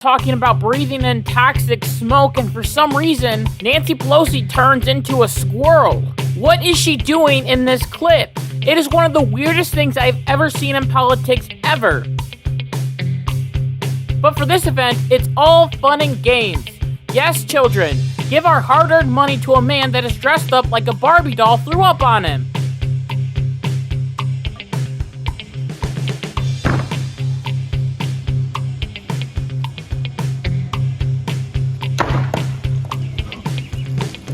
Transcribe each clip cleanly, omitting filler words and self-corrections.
talking about breathing in toxic smoke, and for some reason, Nancy Pelosi turns into a squirrel. What is she doing in this clip? It is one of the weirdest things I've ever seen in politics ever. But for this event, it's all fun and games. Yes, children, give our hard-earned money to a man that is dressed up like a Barbie doll threw up on him.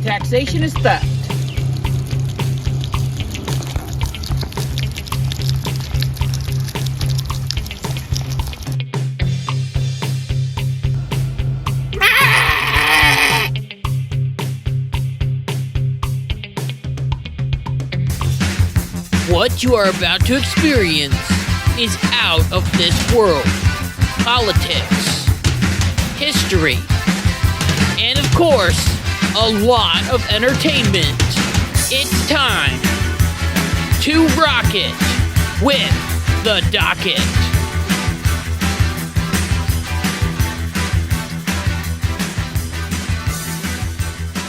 Taxation is theft. What you are about to experience is out of this world. Politics, history, and of course, a lot of entertainment. It's time to rock it with the Docket.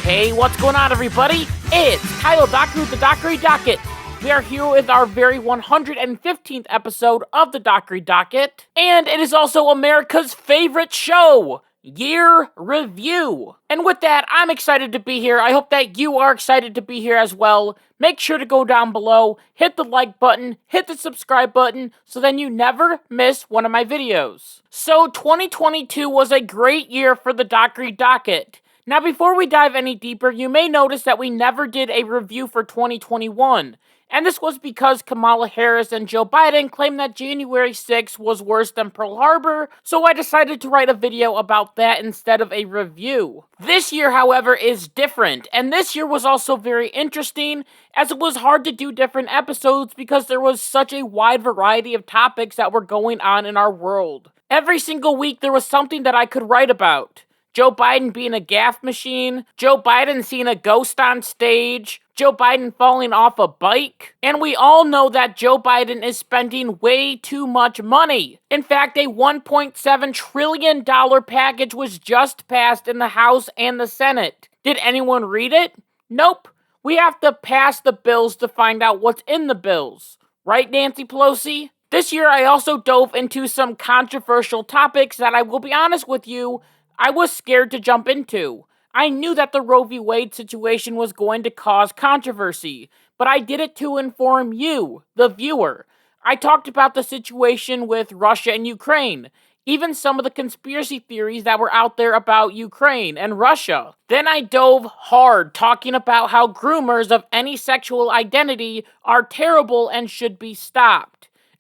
Hey, what's going on, everybody? It's Kyle Dockery with the Dockery Docket. We are here with our very 115th episode of the Dockery Docket, and it is also America's favorite show, Year Review. And with that, I'm excited to be here. I hope that you are excited to be here as well. Make sure to go down below, hit the like button, hit the subscribe button, so then you never miss one of my videos. So 2022 was a great year for the Dockery Docket. Now before we dive any deeper, you may notice that we never did a review for 2021. And this was because Kamala Harris and Joe Biden claimed that January 6th was worse than Pearl Harbor, so I decided to write a video about that instead of a review. This year, however, is different, and this year was also very interesting, as it was hard to do different episodes because there was such a wide variety of topics that were going on in our world. Every single week there was something that I could write about. Joe Biden being a gaffe machine, Joe Biden seeing a ghost on stage, Joe Biden falling off a bike, and we all know that Joe Biden is spending way too much money. In fact, a $1.7 trillion package was just passed in the House and the Senate. Did anyone read it? Nope. We have to pass the bills to find out what's in the bills. Right, Nancy Pelosi? This year, I also dove into some controversial topics that I will be honest with you, I was scared to jump into. I knew that the Roe v. Wade situation was going to cause controversy, but I did it to inform you, the viewer. I talked about the situation with Russia and Ukraine, even some of the conspiracy theories that were out there about Ukraine and Russia. Then I dove hard talking about how groomers of any sexual identity are terrible and should be stopped.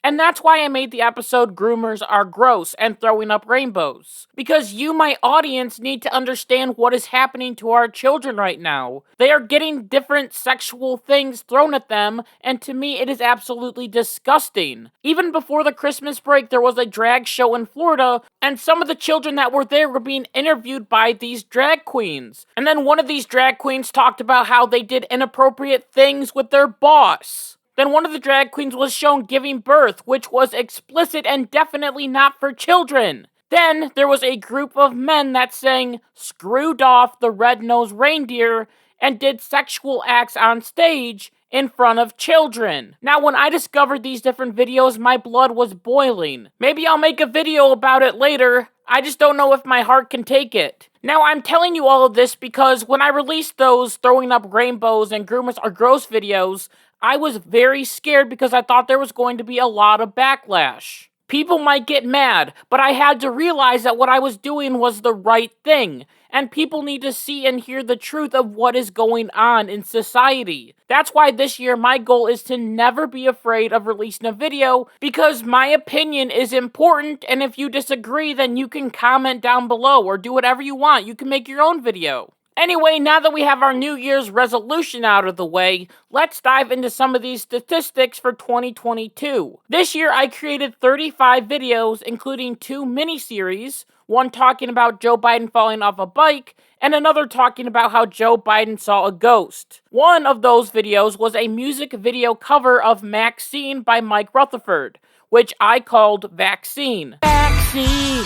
And that's why I made the episode Groomers Are Gross and Throwing Up Rainbows. Because you, my audience, need to understand what is happening to our children right now. They are getting different sexual things thrown at them, and to me it is absolutely disgusting. Even before the Christmas break, there was a drag show in Florida, and some of the children that were there were being interviewed by these drag queens. And then one of these drag queens talked about how they did inappropriate things with their boss. Then one of the drag queens was shown giving birth, which was explicit and definitely not for children. Then there was a group of men that sang "Screwed Off the Red-Nosed Reindeer" and did sexual acts on stage in front of children. Now, when I discovered these different videos, my blood was boiling. Maybe I'll make a video about it later. I just don't know if my heart can take it. Now, I'm telling you all of this because when I released those Throwing Up Rainbows and Groomers Are Gross videos, I was very scared because I thought there was going to be a lot of backlash. People might get mad, but I had to realize that what I was doing was the right thing, and people need to see and hear the truth of what is going on in society. That's why this year my goal is to never be afraid of releasing a video, because my opinion is important, and if you disagree, then you can comment down below or do whatever you want. You can make your own video. Anyway, now that we have our New Year's resolution out of the way, let's dive into some of these statistics for 2022. This year, I created 35 videos, including 2 mini-series, one talking about Joe Biden falling off a bike, and another talking about how Joe Biden saw a ghost. One of those videos was a music video cover of Maxine by Mike Rutherford, which I called Vaccine. Vaccine!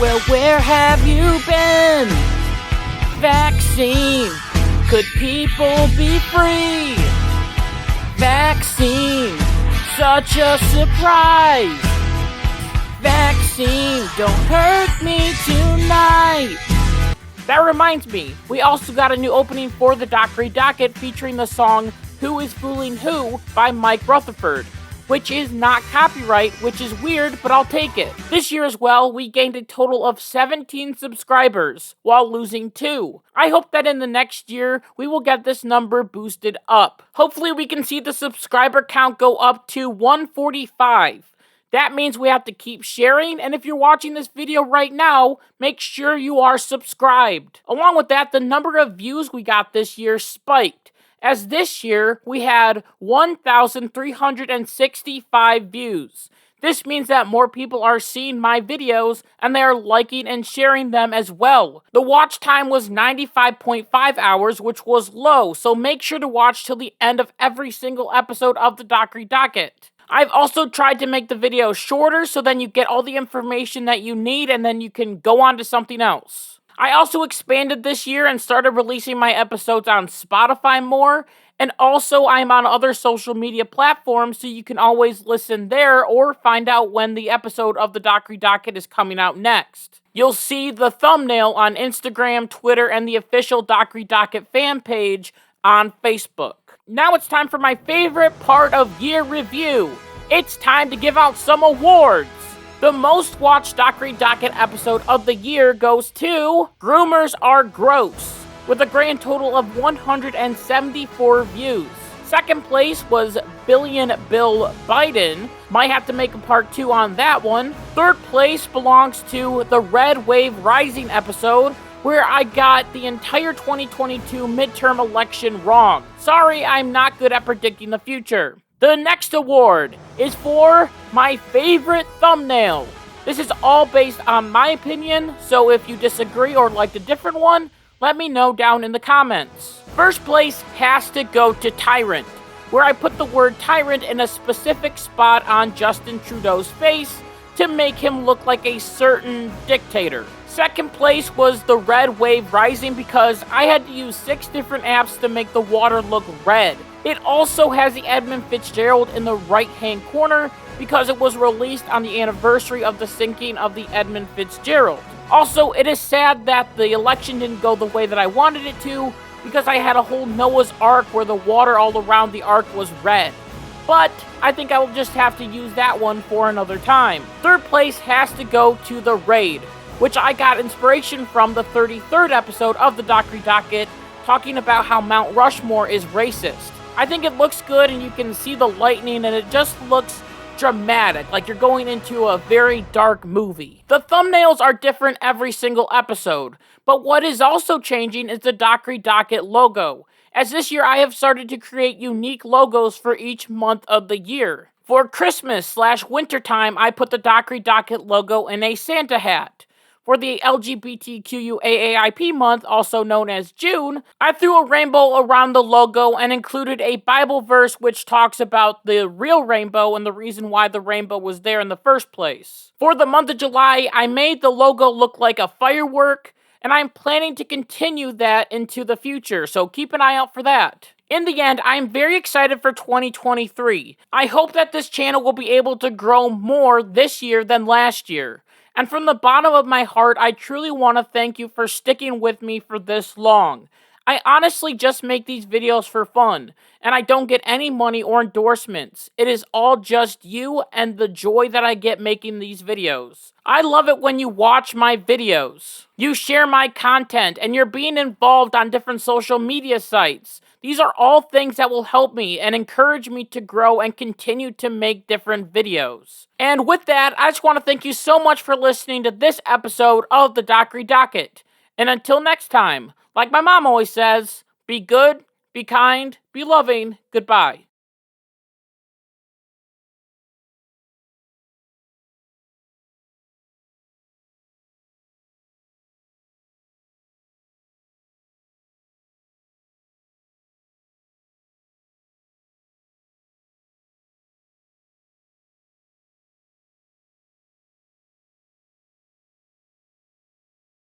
Well, where have you been? Vaccine. Could people be free? Vaccine. Such a surprise. Vaccine. Don't hurt me tonight. That reminds me, we also got a new opening for the Dockery Docket featuring the song Who is Fooling Who by Mike Rutherford, which is not copyright, which is weird, but I'll take it. This year as well, we gained a total of 17 subscribers, while losing 2. I hope that in the next year, we will get this number boosted up. Hopefully we can see the subscriber count go up to 145. That means we have to keep sharing, and if you're watching this video right now, make sure you are subscribed. Along with that, the number of views we got this year spiked, as this year we had 1,365 views. This means that more people are seeing my videos, and they are liking and sharing them as well. The watch time was 95.5 hours, which was low, so make sure to watch till the end of every single episode of the Dockery Docket. I've also tried to make the video shorter so then you get all the information that you need and then you can go on to something else. I also expanded this year and started releasing my episodes on Spotify more, and also I'm on other social media platforms so you can always listen there or find out when the episode of the Dockery Docket is coming out next. You'll see the thumbnail on Instagram, Twitter, and the official Dockery Docket fan page on Facebook. Now it's time for my favorite part of year review. It's time to give out some awards. The most watched Dockery Docket episode of the year goes to Groomers Are Gross, with a grand total of 174 views. Second place was Billion Bill Biden. Might have to make a part 2 on that one. Third place belongs to the Red Wave Rising episode, where I got the entire 2022 midterm election wrong. Sorry, I'm not good at predicting the future. The next award is for my favorite thumbnail. This is all based on my opinion, so if you disagree or liked a different one, let me know down in the comments. First place has to go to Tyrant, where I put the word tyrant in a specific spot on Justin Trudeau's face to make him look like a certain dictator. Second place was the Red Wave Rising because I had to use 6 different apps to make the water look red. It also has the Edmund Fitzgerald in the right-hand corner because it was released on the anniversary of the sinking of the Edmund Fitzgerald. Also, it is sad that the election didn't go the way that I wanted it to because I had a whole Noah's Ark where the water all around the Ark was red. But I think I will just have to use that one for another time. Third place has to go to the Raid, which I got inspiration from the 33rd episode of the Dockery Docket, talking about how Mount Rushmore is racist. I think it looks good and you can see the lightning and it just looks dramatic, like you're going into a very dark movie. The thumbnails are different every single episode, but what is also changing is the Dockery Docket logo, as this year I have started to create unique logos for each month of the year. For Christmas/wintertime, I put the Dockery Docket logo in a Santa hat. For the LGBTQAAIP month, also known as June, I threw a rainbow around the logo and included a Bible verse which talks about the real rainbow and the reason why the rainbow was there in the first place. For the month of July, I made the logo look like a firework, and I'm planning to continue that into the future, so keep an eye out for that. In the end, I'm very excited for 2023. I hope that this channel will be able to grow more this year than last year. And from the bottom of my heart, I truly want to thank you for sticking with me for this long. I honestly just make these videos for fun, and I don't get any money or endorsements. It is all just you and the joy that I get making these videos. I love it when you watch my videos. You share my content, and you're being involved on different social media sites. These are all things that will help me and encourage me to grow and continue to make different videos. And with that, I just want to thank you so much for listening to this episode of the Dockery Docket. And until next time, like my mom always says, be good, be kind, be loving, goodbye.